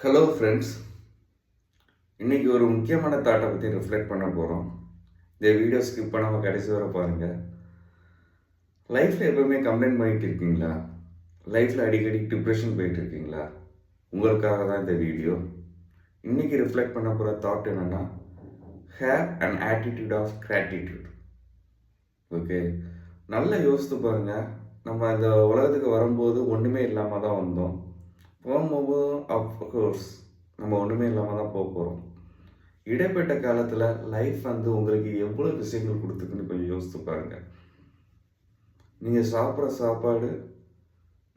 Hello friends, இன்றைக்கி ஒரு முக்கியமான தாட்டை பற்றி ரிஃப்ளெக்ட் பண்ண போகிறோம். இந்த வீடியோ ஸ்கிப் பண்ணாமல் கடைசி வரை பாருங்கள். லைஃப்பில் எப்போவுமே கம்ப்ளைண்ட் பண்ணிகிட்டு இருக்கீங்களா? லைஃப்பில் அடிக்கடி டிப்ரெஷன் போயிட்டு இருக்கீங்களா? உங்களுக்காக தான் இந்த வீடியோ. இன்றைக்கி ரிஃப்ளெக்ட் பண்ண போகிற தாட் என்னென்னா, have an attitude of gratitude. Okay, நல்லா யோசித்து பாருங்கள். நம்ம இந்த உலகத்துக்கு வரும்போது ஒன்றுமே இல்லாமல் தான் வந்தோம். போகும்போதும் அஃப்கோர்ஸ் நம்ம ஒன்றுமே இல்லாமல் தான் போக போகிறோம். இடைப்பட்ட காலத்தில் லைஃப் வந்து உங்களுக்கு எவ்வளோ விஷயங்கள் கொடுத்துருக்குன்னு கொஞ்சம் யோசித்து பாருங்கள். நீங்கள் சாப்பிட்ற சாப்பாடு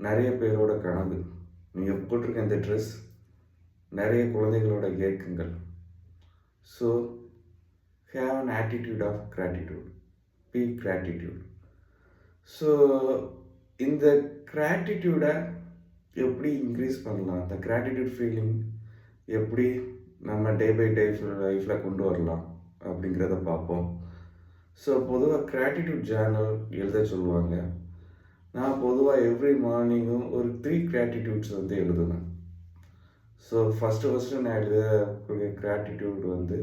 நிறைய பேரோட கனவு. நீங்கள் போட்டிருக்க இந்த ட்ரெஸ் நிறைய குழந்தைகளோட ஏக்கங்கள். So have an attitude of gratitude. Be gratitude. So இந்த கிராட்டிடியூடை எப்படி இன்க்ரீஸ் பண்ணலாம், அந்த கிராட்டிடியூட் ஃபீலிங் எப்படி நம்ம டே பை டே லைஃப்பில் கொண்டு வரலாம் அப்படிங்கிறத பார்ப்போம். ஸோ பொதுவாக கிராட்டிடியூட் ஜேர்னல் எழுத சொல்லுவாங்க. நான் பொதுவாக எவ்ரி மார்னிங்கும் ஒரு 3 கிராட்டிடியூட்ஸ் வந்து எழுதுவேன். ஸோ ஃபஸ்ட்டு நான் எழுதக்கூடிய கிராட்டிடியூட் வந்து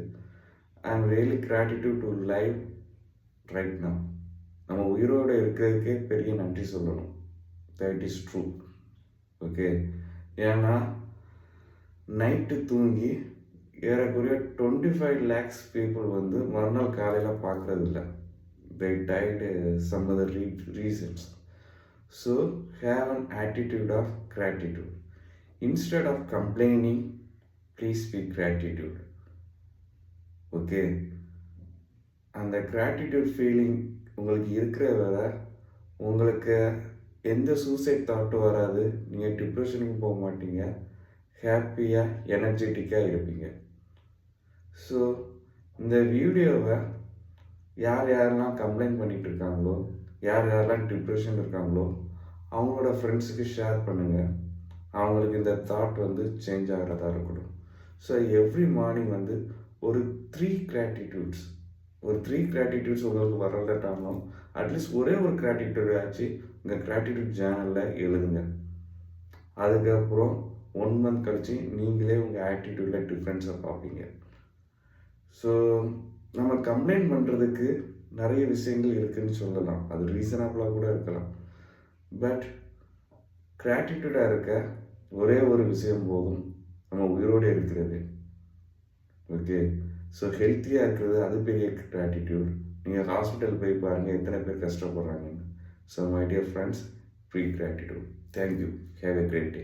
I am really gratitude to life right now. நம்ம உயிரோடு இருக்கிறதுக்கே பெரிய நன்றி சொல்லணும். That is true. ஓகே, ஏன்னா நைட்டு தூங்கி ஏறக்குறைய 25 lakhs பீப்புள் வந்து மறுநாள் காலையில் பார்க்குறதில்ல. they died some other reasons. So have an attitude of gratitude. Instead of complaining, please be gratitude. Okay, அந்த கிராட்டிடியூட் ஃபீலிங் உங்களுக்கு இருக்கிற வரை உங்களுக்கு எந்த சூசைட் தாட்டும் வராது. நீங்கள் டிப்ரெஷனுக்கு போக மாட்டீங்க. ஹாப்பியாக எனர்ஜெட்டிக்காக இருப்பீங்க. ஸோ இந்த வீடியோவை யாரெல்லாம் கம்ப்ளைண்ட் பண்ணிகிட்டு இருக்காங்களோ, யாரெல்லாம் டிப்ரெஷன் இருக்காங்களோ அவங்களோட ஃப்ரெண்ட்ஸுக்கு ஷேர் பண்ணுங்கள். அவங்களுக்கு இந்த தாட் வந்து சேஞ்ச் ஆகிறதா இருக்கட்டும். ஸோ எவ்ரி மார்னிங் வந்து ஒரு 3 கிராட்டிடியூட்ஸ் உங்களுக்கு வரலட்டாலும் அட்லீஸ்ட் ஒரே ஒரு கிராட்டிடியூட் ஆச்சு இந்த கிராட்டிடியூட் ஜேர்னலில் எழுதுங்க. அதுக்கப்புறம் 1 month கழித்து நீங்களே உங்கள் ஆட்டிடியூடில் டிஃப்ரென்ஸை பார்ப்பீங்க. ஸோ நம்ம கம்ப்ளைண்ட் பண்ணுறதுக்கு நிறைய விஷயங்கள் இருக்குதுன்னு சொல்லலாம். அது ரீசனபிளாக கூட இருக்கலாம். பட் கிராட்டிடியூடாக இருக்க ஒரே ஒரு விஷயம் போதும், நம்ம உயிரோடு இருக்கிறது. ஓகே, ஸோ ஹெல்த்தியாக இருக்கிறது அது பெரிய கிராட்டிடியூட். நீங்கள் ஹாஸ்பிட்டல் போய் பாருங்கள் எத்தனை பேர் கஷ்டப்படுறாங்கன்னு. So my dear friends, free gratitude. Thank you. Have a great day.